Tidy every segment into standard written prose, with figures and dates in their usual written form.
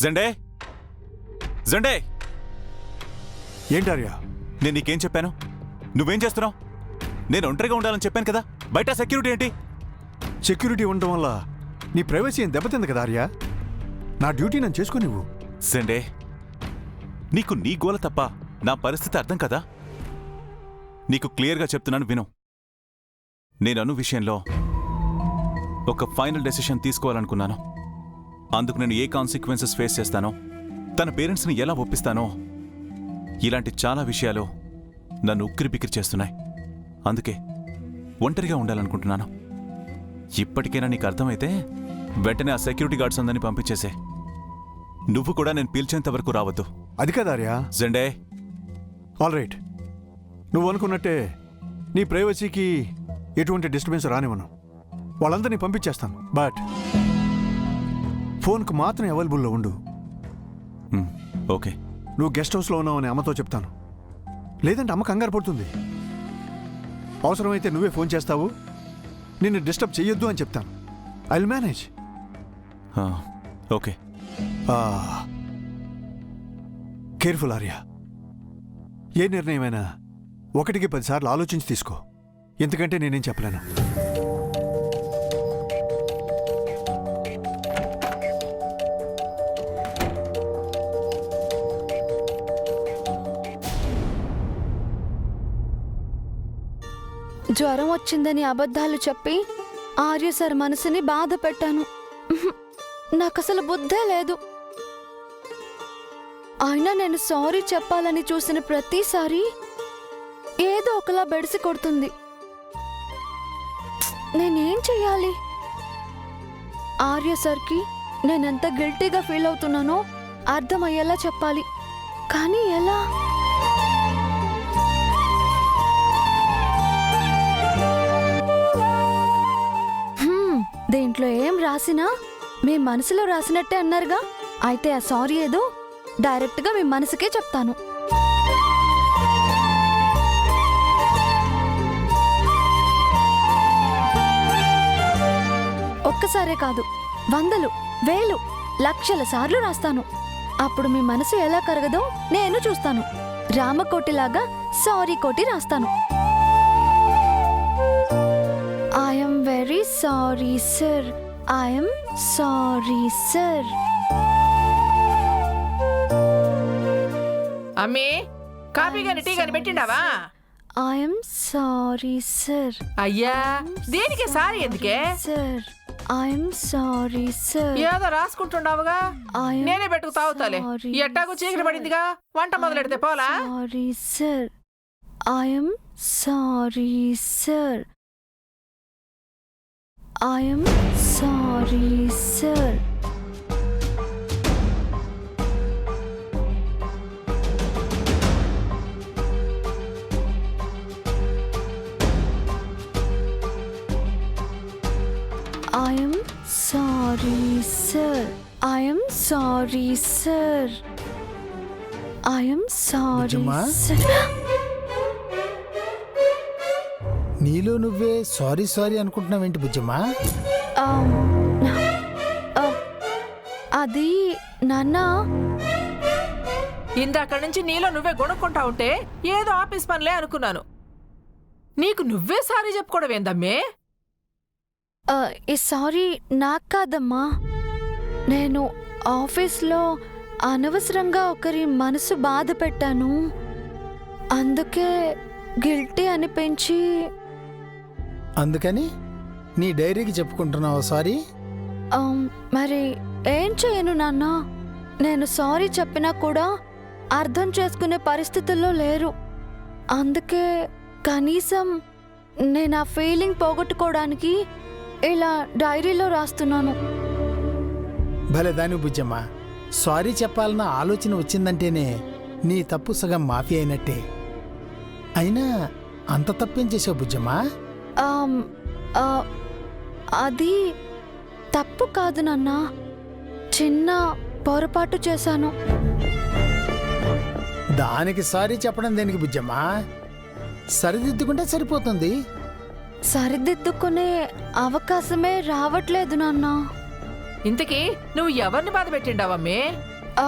జెండే జెండే ఏంటార్యా? నేను నీకేం చెప్పాను? నువ్వేం చేస్తున్నావు? నేను ఒంటరిగా ఉండాలని చెప్పాను కదా, బయట సెక్యూరిటీ ఏంటి? సెక్యూరిటీ ఉండటం వల్ల నీ ప్రైవసీ ఏం దెబ్బతింది కదా ఆర్యా. నా డ్యూటీ నేను చేసుకో నువ్వు. జెండే, నీకు నీ గోల తప్ప నా పరిస్థితి అర్థం కదా. నీకు క్లియర్గా చెప్తున్నాను, విను. నేను అను విషయంలో ఒక ఫైనల్ డెసిషన్ తీసుకోవాలనుకున్నాను. అందుకు నేను ఏ కాన్సిక్వెన్సెస్ ఫేస్ చేస్తానో, తన పేరెంట్స్ని ఎలా ఒప్పిస్తానో, ఇలాంటి చాలా విషయాలు నన్ను ఉక్కిరిబిక్కిరి చేస్తున్నాయి. అందుకే ఒంటరిగా ఉండాలనుకుంటున్నాను. ఇప్పటికైనా నీకు అర్థమైతే వెంటనే ఆ సెక్యూరిటీ గార్డ్స్ అందరినీ పంపించేసే. నువ్వు కూడా నేను పిలిచేంత వరకు రావద్దు. అది కదా ఆర్యా. జెండే, ఆల్ రైట్, నువ్వు అనుకున్నట్టే నీ ప్రైవసీకి ఎటువంటి డిస్టర్బెన్స్ రానివ్వను. వాళ్ళందరినీ పంపించేస్తాను. బట్ ఫోన్కు మాత్రం అవైలబుల్లో ఉండు. ఓకే. నువ్వు గెస్ట్ హౌస్లో ఉన్నావని అమ్మతో చెప్తాను. లేదంటే అమ్మ కంగారు పడుతుంది. అవసరమైతే నువ్వే ఫోన్ చేస్తావు. నిన్ను డిస్టర్బ్ చెయ్యొద్దు అని చెప్తాను. I will manage. Okay. Careful Arya. ఏ నిర్ణయమైనా 1కి 10 సార్లు ఆలోచించి తీసుకో. ఎందుకంటే నేనేం చెప్పలేను. జ్వరం వచ్చిందని అబద్ధాలు చెప్పి ఆర్య సార్ మనసుని బాధ పెట్టాను. నాకసలు బుద్ధే లేదు. అయినా నేను సారీ చెప్పాలని చూసిన ప్రతిసారి ఏదో ఒకలా బెడిసి కొడుతుంది. నేనేం చెయ్యాలి? ఆర్య సార్కి నేనెంత గిల్టీగా ఫీల్ అవుతున్నానో అర్థమయ్యేలా చెప్పాలి. కానీ ఎలా? దీంట్లో ఏం రాసినా మీ మనసులో రాసినట్టే అన్నారుగా. అయితే ఆ సారీ ఏదో డైరెక్ట్గా మీ మనసుకే చెప్తాను. ఒక్కసారే కాదు, 100, 1000, లక్షల సార్లు రాస్తాను. అప్పుడు మీ మనసు ఎలా కరగదో నేను చూస్తాను. రామకోటిలాగా సారీ కోటి రాస్తాను. I'm very sorry sir. I'm sorry sir. అమ్మే, కాఫీ గాని టీ గాని పెట్టిండావా? I'm sorry sir. అయ్యా, దేనికి సారీ ఎందుకే? Sir, I'm sorry sir. ఏదో రాసుకుంటున్నావుగా, నేనే పెట్టుకు తాగుతాలే. ఎట్టాకు చీకటి పడిందిగా, వంట మొదలెడితే పోలా? Sorry sir. I'm sorry sir. I'm sorry sir. I'm sorry sir. I'm sorry sir. I'm sorry sir. నీలో నువ్వే సారీ సారీ అనుకుంటున్నావేంటి బుజ్జమ్మా? అది నాన్న, ఇందాక నుంచి నీలో నువ్వే గొనుక్కుంటా ఉంటే ఏదో ఆఫీస్ పనిలే అనుకున్నాను. నీకు నువ్వే సారీ చెప్పుకోవడం ఏందమ్మే? ఈ సారీ నాకు కాదమ్మా. నేను ఆఫీస్లో అనవసరంగా ఒకరి మనసు బాధ పెట్టాను. అందుకే గిల్టీ అనిపించి. అందుకని నీ డైరీకి చెప్పుకుంటున్నావు సారీ? మరి ఏం చేయను నాన్న? నేను సారీ చెప్పినా కూడా అర్థం చేసుకునే పరిస్థితుల్లో లేరు. అందుకే కనీసం నేను ఆ ఫీలింగ్ పోగొట్టుకోవడానికి ఇలా డైరీలో రాస్తున్నాను. భలే దాని బుజ్జమ్మా, సారీ చెప్పాలన్న ఆలోచన వచ్చిందంటేనే నీ తప్పు సగం మాఫీ అయినట్టే. అయినా అంత తప్పేం చేసావు బుజ్జమ్మా? అది తప్పు కాదు నాన్న, చిన్న పొరపాటు చేశాను. దానికి సారీ చెప్పడం దేనికి బుజ్జమ్మా? సరిదిద్దుకుంటే సరిపోతుంది. సరిదిద్దుకునే అవకాశమే రావట్లేదు నాన్న. ఇంతకీ నువ్వు ఎవరిని బాధ పెట్టిండావమ్మే? ఆ,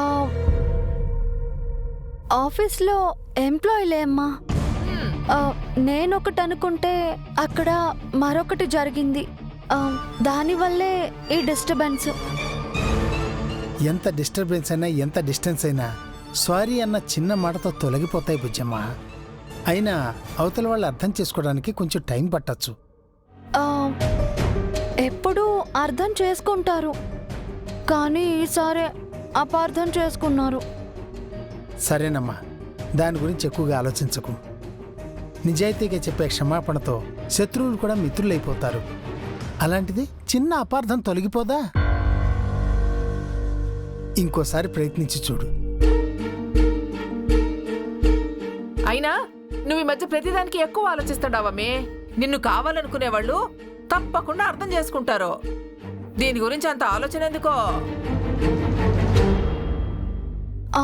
ఆఫీస్లో ఎంప్లాయీలే అమ్మా. నేనొకటి అనుకుంటే అక్కడ మరొకటి జరిగింది. దానివల్లే ఈ డిస్టర్బెన్స్. ఎంత డిస్టర్బెన్స్ అయినా ఎంత డిస్టెన్స్ అయినా సారీ అన్న చిన్న మాటతో తొలగిపోతాయి బుజ్జమ్మ. అయినా అవతల వాళ్ళు అర్థం చేసుకోవడానికి కొంచెం టైం పట్టచ్చు. ఎప్పుడూ అర్థం చేసుకుంటారు, కానీ ఈసారి అపార్థం చేసుకున్నారు. సరేనమ్మా, దాని గురించి ఎక్కువగా ఆలోచించకు. నిజాయితీగా చెప్పే క్షమాపణతో శత్రువులు కూడా మిత్రులైపోతారు. అలాంటిది చిన్న అపార్థం తొలగిపోదా? ఇంకోసారి ప్రయత్నించి చూడు. అయినా నువ్వు ఈ మధ్య ప్రతిదానికి ఎక్కువ ఆలోచిస్తాడావమ్మే. నిన్ను కావాలనుకునేవాళ్ళు తప్పకుండా అర్థం చేసుకుంటారు. దీని గురించి అంత ఆలోచన ఎందుకో?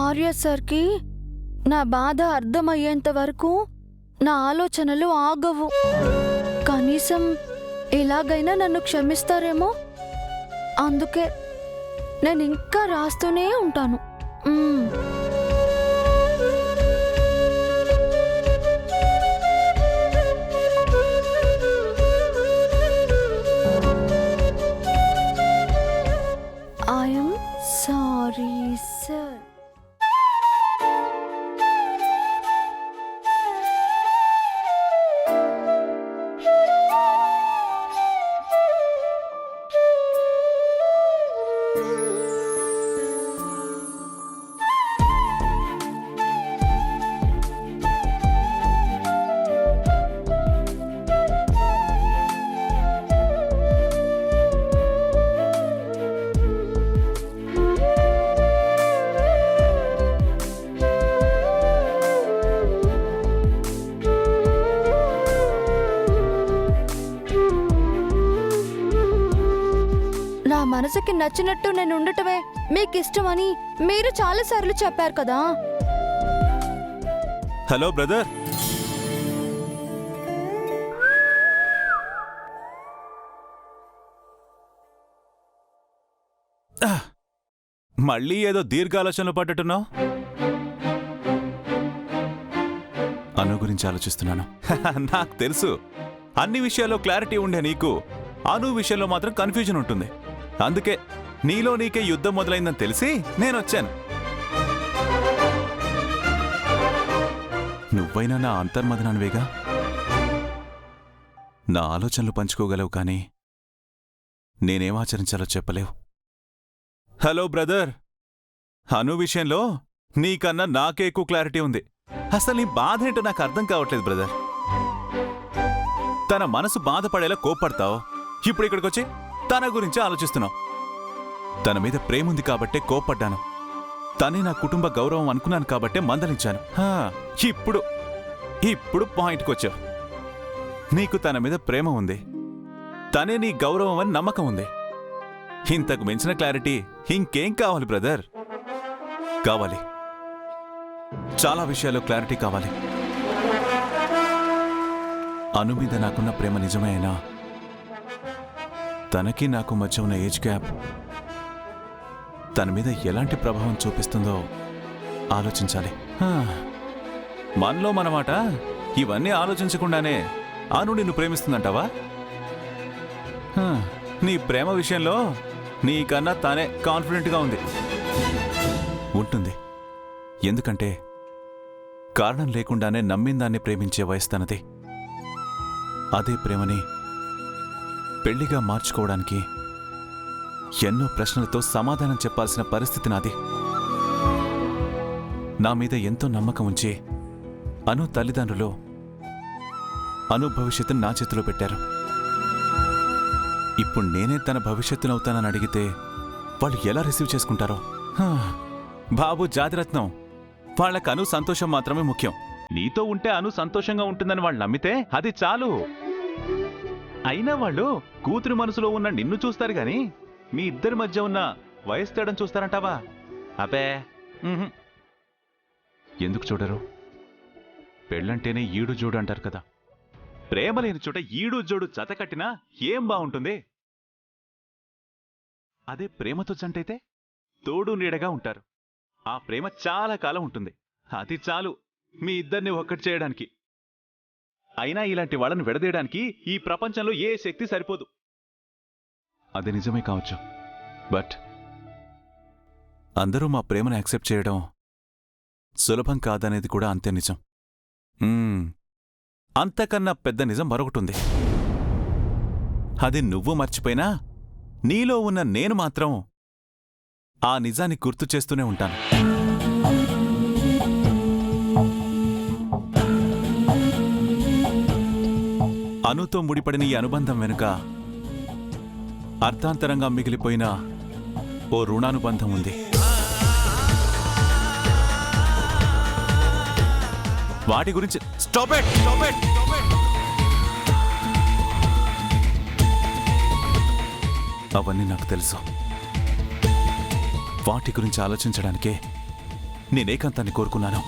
ఆర్య సార్కి నా బాధ అర్థమయ్యేంత వరకు నా ఆలోచనలు ఆగవు. కనీసం ఎలాగైనా నన్ను క్షమిస్తారేమో, అందుకే నేను ఇంకా రాస్తూనే ఉంటాను. I'm sorry sir. నా మనసుకి నచ్చినట్టు నేను ఉండటమే మీకు ఇష్టమని మీరు చాలాసార్లు చెప్పారు కదా. Hello brother. మళ్ళీ ఏదో దీర్ఘాలోచనలు పడ్డట్టున్నావు. అను గురించి ఆలోచిస్తున్నాను. నాకు తెలుసు, అన్ని విషయాల్లో క్లారిటీ ఉండే నీకు అను విషయంలో మాత్రం కన్ఫ్యూజన్ ఉంటుంది. అందుకే నీలో నీకే యుద్ధం మొదలైందని తెలిసి నేనొచ్చాను. నువ్వైనా నా అంతర్మదనానివేగా. నా ఆలోచనలు పంచుకోగలవు, కానీ నేనేం ఆచరించాలో చెప్పలేవు. హలో బ్రదర్, అను విషయంలో నీకన్నా నాకే ఎక్కువ క్లారిటీ ఉంది. అసలు నీ బాధ ఏంటో నాకు అర్థం కావట్లేదు బ్రదర్. తన మనసు బాధపడేలా కోప్పడతావు, ఇప్పుడు ఇక్కడికొచ్చి తన గురించి ఆలోచిస్తున్నావు. తన మీద ప్రేముంది కాబట్టే కోప్పడ్డాను. తనే నా కుటుంబ గౌరవం అనుకున్నాను కాబట్టే మందలించాను. ఇప్పుడు పాయింట్కి వచ్చావు. నీకు తన మీద ప్రేమ ఉంది, తనే నీ గౌరవం అని నమ్మకం ఉంది. ఇంతకు మించిన క్లారిటీ ఇంకేం కావాలి బ్రదర్? కావాలి, చాలా విషయాల్లో క్లారిటీ కావాలి. అను మీద నాకున్న ప్రేమ నిజమే అయినా తనకి నాకు మధ్య ఉన్న ఏజ్ గ్యాప్ తన మీద ఎలాంటి ప్రభావం చూపిస్తుందో ఆలోచించాలి. మనలో మనమాట ఇవన్నీ ఆలోచించకుండానే అను నిన్ను ప్రేమిస్తుందంటావా? నీ ప్రేమ విషయంలో నీకన్నా తానే కాన్ఫిడెంట్గా ఉంది. ఉంటుంది, ఎందుకంటే కారణం లేకుండానే నమ్మిందాన్ని ప్రేమించే వయసు తనది. అదే ప్రేమని పెళ్లిగా మార్చుకోవడానికి ఎన్నో ప్రశ్నలతో సమాధానం చెప్పాల్సిన పరిస్థితి నాది. నా మీద ఎంతో నమ్మకం ఉంచి అను తల్లిదండ్రులు అను భవిష్యత్తును నా చేతిలో పెట్టారు. ఇప్పుడు నేనే తన భవిష్యత్తునవుతానని అడిగితే వాళ్ళు ఎలా రిసీవ్ చేసుకుంటారో. బాబు జాతిరత్నం, వాళ్ళకు అను సంతోషం మాత్రమే ముఖ్యం. నీతో ఉంటే అను సంతోషంగా ఉంటుందని వాళ్ళు నమ్మితే అది చాలు. అయినా వాళ్ళు కూతురి మనసులో ఉన్న నిన్ను చూస్తారు గాని మీ ఇద్దరి మధ్య ఉన్న వయసు తేడం చూస్తారంటావా? అబే, ఎందుకు చూడరు? పెళ్ళంటేనే ఈడు జోడు అంటారు కదా. ప్రేమ లేని చోట ఈడు జోడు జత కట్టినా ఏం బాగుంటుంది? అదే ప్రేమతో జంటైతే తోడు నీడగా ఉంటారు. ఆ ప్రేమ చాలా కాలం ఉంటుంది. అది చాలు మీ ఇద్దరిని ఒక్కటి చేయడానికి. అయినా ఇలాంటి వాళ్ళని విడదీయడానికి ఈ ప్రపంచంలో ఏ శక్తి సరిపోదు. అది నిజమే కావచ్చు, బట్ అందరూ మా ప్రేమను యాక్సెప్ట్ చేయడం సులభం కాదనేది కూడా అంతే నిజం. అంతకన్నా పెద్ద నిజం మరొకటుంది. అది నువ్వు మర్చిపోయినా నీలో ఉన్న నేను మాత్రం ఆ నిజాన్ని గుర్తు చేస్తూనే ఉంటాను. అనుతో ముడిపడిన ఈ అనుబంధం వెనుక అర్థాంతరంగా మిగిలిపోయిన ఓ రుణానుబంధం ఉంది. వాటి గురించి స్టాప్ ఇట్. అవన్నీ నాకు తెలుసు. వాటి గురించి ఆలోచించడానికే నేనేకాంతాన్ని కోరుకున్నాను.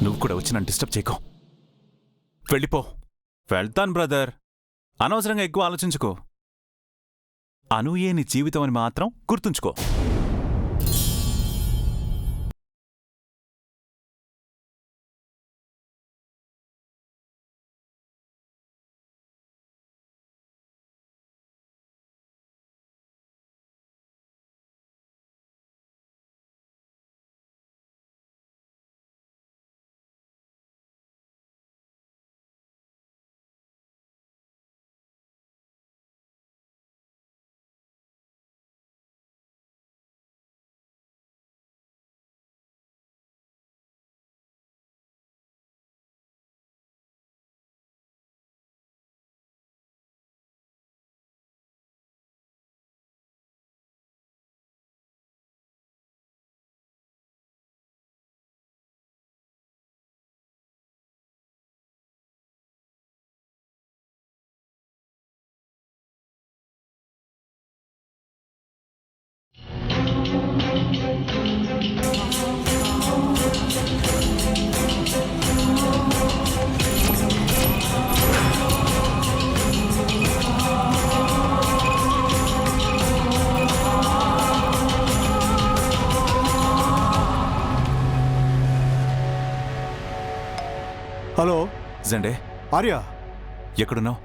నువ్వు కూడా వచ్చి నన్ను డిస్టర్బ్ చేయకు. వెళ్ళిపో. వెళ్తాను బ్రదర్. అనవసరంగా ఎక్కువ ఆలోచించుకో. అనూయే నీ జీవితం అని మాత్రం గుర్తుంచుకో. హలో జెండే, ఆర్య, ఎక్కడున్నావు?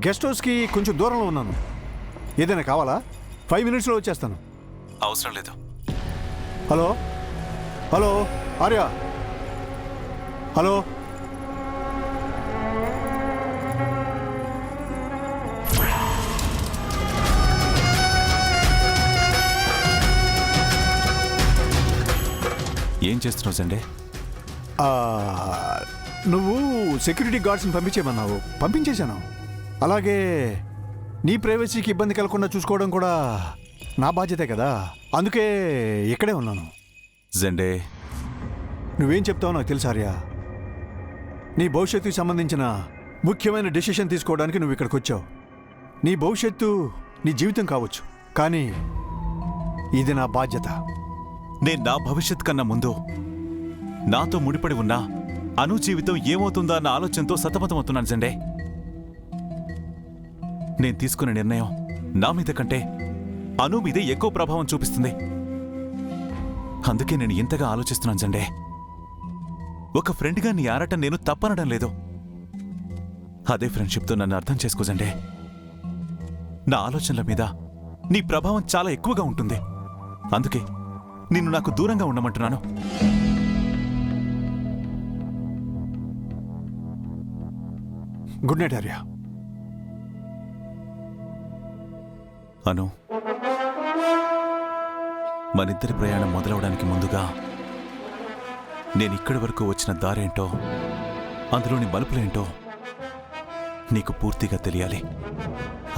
గెస్ట్ హౌస్కి కొంచెం దూరంలో ఉన్నాను. ఏదైనా కావాలా? 5 minutesలో వచ్చేస్తాను. అవసరం లేదు. Hello hello Arya, hello. ఏం చేస్తున్నావు జెండే? నువ్వు సెక్యూరిటీ గార్డ్స్ని పంపించేమన్నావు, పంపించేశాను. అలాగే నీ ప్రైవసీకి ఇబ్బంది కలగకుండా చూసుకోవడం కూడా నా బాధ్యతే కదా, అందుకే ఇక్కడే ఉన్నాను. జెండే, నువ్వేం చెప్తావో నాకు తెలుసు ఆర్య. నీ భవిష్యత్తుకి సంబంధించిన ముఖ్యమైన డెసిషన్ తీసుకోవడానికి నువ్వు ఇక్కడికి వచ్చావు. నీ భవిష్యత్తు నీ జీవితం కావచ్చు, కానీ ఇది నా బాధ్యత. నేను నా భవిష్యత్ కన్నా ముందు నాతో ముడిపడి ఉన్నా అను జీవితం ఏమవుతుందా అన్న ఆలోచనతో సతమతమవుతున్నాను జెండే. నేను తీసుకునే నిర్ణయం నా మీద కంటే అను మీదే ఎక్కువ ప్రభావం చూపిస్తుంది. అందుకే నేను ఇంతగా ఆలోచిస్తున్నాను జెండే. ఒక ఫ్రెండ్గా నీ ఆరాటం నేను తప్పనడం లేదు. అదే ఫ్రెండ్షిప్తో నన్ను అర్థం చేసుకో జెండే. నా ఆలోచనల మీద నీ ప్రభావం చాలా ఎక్కువగా ఉంటుంది. అందుకే నిన్ను నాకు దూరంగా ఉండమంటున్నాను. Good night Arya. అను, మనిద్దరి ప్రయాణం మొదలవడానికి ముందుగా నేనిక్కడి వరకు వచ్చిన దారేంటో, అందులోని మలుపులేంటో నీకు పూర్తిగా తెలియాలి.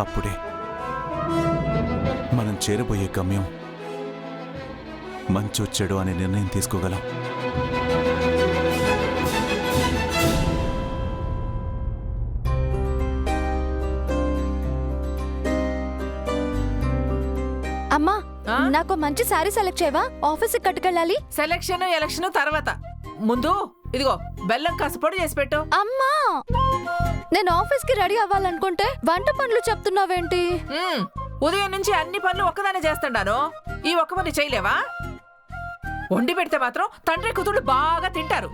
అప్పుడే మనం చేరబోయే గమ్యం మంచో చెడు అనే నిర్ణయం తీసుకోగలం. అమ్మా, నాకు మంచి శారీ సెలెక్ట్ చేయవా? ఆఫీస్కి కట్టుకెళ్ళాలి. సెలక్షన్ ఎలక్షన్ తర్వాత, ముందు ఇదిగో బెల్లం కాసపొడి చేసి పెట్టు. అమ్మా, నేను ఆఫీస్కి రెడీ అవ్వాలనుకుంటే వంట పనులు చెప్తున్నావేంటి? ఉదయం నుంచి అన్ని పనులు ఒక్కదానే చేస్తుండాను. ఈ ఒక్క పని చేయలేవా? వండి పెడితే మాత్రం తండ్రి కూతుళ్ళు బాగా తింటారు.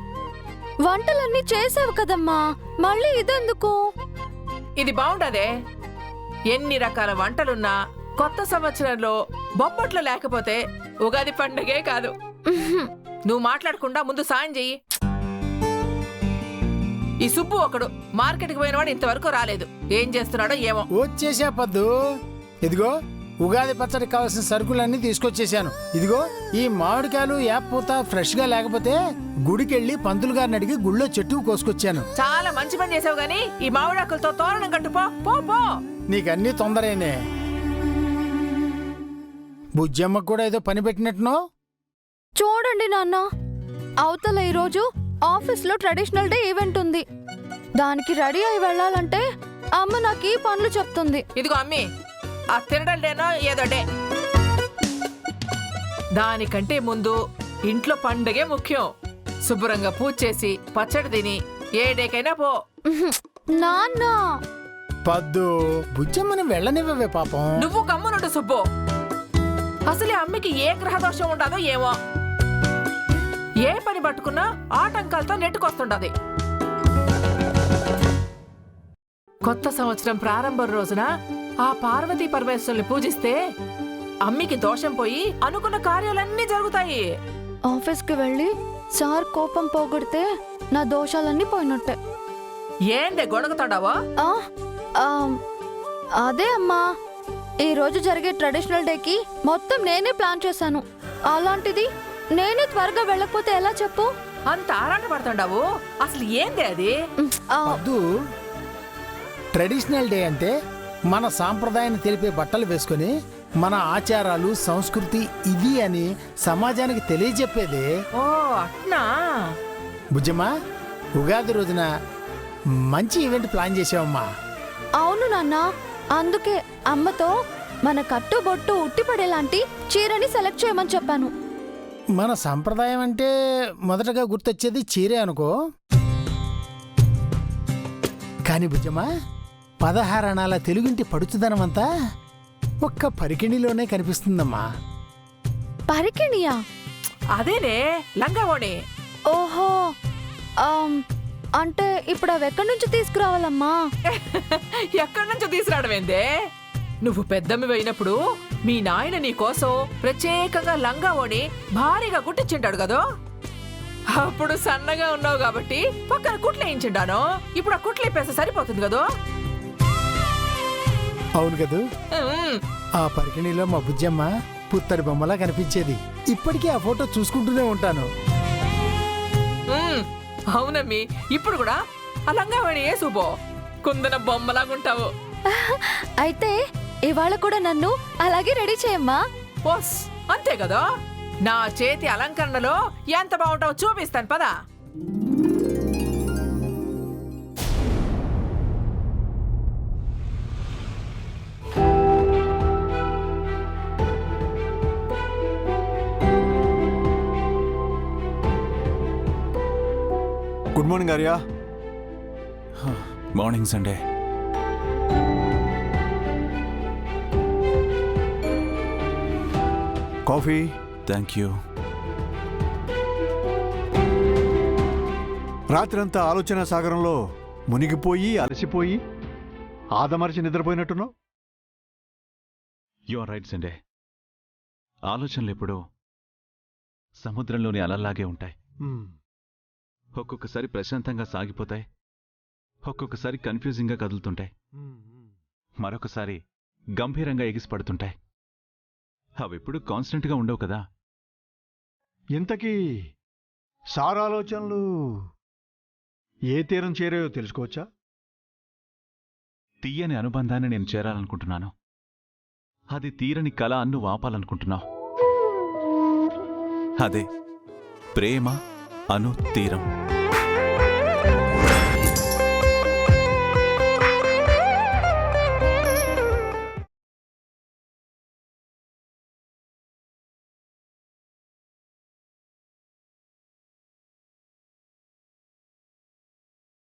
వంటలన్నీ చేసావు కదమ్మా, మళ్ళీ ఇదెందుకు? ఇది బాగుండదే. ఎన్ని రకాల వంటలున్నా కొత్త సంవత్సరంలో బొబ్బట్లు లేకపోతే ఉగాది పండుగే కాదు. నువ్వు మాట్లాడకుండా ముందు సాయం చెయ్యి. ఈ సుబ్బు ఒకడు మార్కెట్కి పోయినవాడు ఇంతవరకు రాలేదు. ఏం చేస్తున్నాడో ఏమో. వచ్చేసా పద్దు. ఇదిగో ఉగాది పచ్చడికి కావాల్సిన సరుకులన్నీ తీసుకొచ్చేసాను. ఇదిగో ఈ మామిడికాయలు పూత ఫ్రెష్ గా లేకపోతే గుడికెళ్ళి పంతులు గారిని అడిగి గుళ్ళో చెట్టు కోసుకొచ్చాను. చాలా మంచి పని చేసావు గానీ ఈ మామిడాకులతో తోరణం కట్టుపో. పో పో. నీకన్నీ తొందరేనే. బుజ్జమ్మకు కూడా ఏదో పని పెట్టినట్టునో. చూడండి నాన్న, అవతల ఈరోజు ఆఫీస్లో ట్రెడిషనల్ డే ఈవెంట్ ఉంది. దానికి రెడీ అయి వెళ్ళాలంటే అమ్మ నాకు ఈ పనులు చెప్తుంది. ఇదిగో అమ్మి, ఆ తినడం డేనో ఏదో డే. దానికంటే ముందు ఇంట్లో పండుగే ముఖ్యం. శుభ్రంగా పూజ చేసి పచ్చడి తిని ఏ డేకైనా పో. నాన్న, పద్దు బుజ్జమ్మని వెళ్ళనివ్వవే పాపం. నువ్వు కమ్మునుండు సుబ్బు. అసలే అమ్మికి ఏ గ్రహదోషం ఉండదో ఏమో. ఏ పని పట్టుకున్నా ఆటంకాలతో నెట్టుకొస్తుండది. కొత్త సంవత్సరం ప్రారంభం రోజున ఆ పార్వతీ పరమేశ్వరుని పూజిస్తే అమ్మికి దోషం పోయి అనుకున్న కార్యాలన్నీ జరుగుతాయి. ఆఫీస్కి వెళ్ళి సార్ కోపం పోగొడితే నా దోషాలన్నీ పోయినట్టే. ఏందే గొడగతాడావా? అదే అమ్మా, ఈ రోజు జరిగే ట్రెడిషనల్ డేకి మొత్తం నేనే ప్లాన్ చేశాను. అలాంటిది నేనే త్వరగా వెళ్ళకపోతే ఎలా చెప్పు? అంత ఆరాట పడుతుండావు. అసలు ఏందే అది? పద్దు, ట్రెడిషనల్ డే అంటే మన సాంప్రదాయాన్ని తెలిపే బట్టలు వేసుకుని మన ఆచారాలు సంస్కృతి ఇది అని సమాజానికి తెలియజెప్పేదే. ఓ అట్నా? బుజ్జమ్మా, ఉగాది రోజున మంచి ఈవెంట్ ప్లాన్ చేసావమ్మా. అవును నాన్న, అందుకే అమ్మతో మన కట్టుబొట్టు ఉట్టిపడేలాంటి చీరని సెలెక్ట్ చేయమని చెప్పాను. మన సంప్రదాయం అంటే మొదటగా గుర్తొచ్చేది చీరే అనుకో. కాని బుజ్జమ్మా, 16 అణాల తెలుగింటి పడుచుదనమంతా ఒక్క పరికిణిలోనే కనిపిస్తుందమ్మా. పరికిణియా? అదేనే లంగావోణి. ఓహో, అంటే ఇప్పుడు అవి ఎక్కడి నుంచి తీసుకురావాలమ్మా? ఎక్కడి నుంచో తీసుకురావడమేందే? నువ్వు పెద్దమ్మి అయినప్పుడు మీ నాయన నీ కోసం ప్రత్యేకంగా లంగావోణి భారీగా కుట్టించింటాడు కదా. అప్పుడు సన్నగా ఉన్నావు కాబట్టి పక్కన కుట్లేయించిండాను. ఇప్పుడు ఆ కుట్లేపేస్తే సరిపోతుంది కదా. అవును కదూ. ఆ పరికిణిలో మా బుజ్జమ్మ పుత్తడి బొమ్మలా కనిపించేది. ఇప్పటికీ ఆ ఫోటో చూసుకుంటూనే ఉంటాను. అవునమ్మి, ఇప్పుడు కూడా ఆ లంగావోణి ఏ శుభో కుందన బొమ్మలాగుంటావు. అయితే ఇవాళ కూడా నన్ను అలాగే రెడీ చేయమ్మా. ఓస్ అంతే కదా. నా చేతి అలంకరణలో ఎంత బాగుంటావో చూపిస్తాను పదా. Good morning Arya. Morning Sunday. Coffee. Thank you. రాత్రంతా ఆలోచన సాగరంలో మునిగిపోయి అలసిపోయి ఆదమరిచి నిద్రపోయినట్టున్నావు. You are right Sunday. ఆలోచనలు ఎప్పుడూ సముద్రంలోని అలల్లాగే ఉంటాయి. ఒక్కొక్కసారి ప్రశాంతంగా సాగిపోతాయి, ఒక్కొక్కసారి కన్ఫ్యూజింగ్గా కదులుతుంటాయి, మరొకసారి గంభీరంగా ఎగిసిపడుతుంటాయి. అవెప్పుడు కాన్స్టెంట్గా ఉండవు కదా. ఇంతకీ సారాలోచనలు ఏ తీరం చేరాయో తెలుసుకోవచ్చా? తీయని అనుబంధాన్ని నేను చేరాలనుకుంటున్నాను. అది తీరని కళ అన్ను వాపాలనుకుంటున్నావు. అదే ప్రేమ అను తీరం.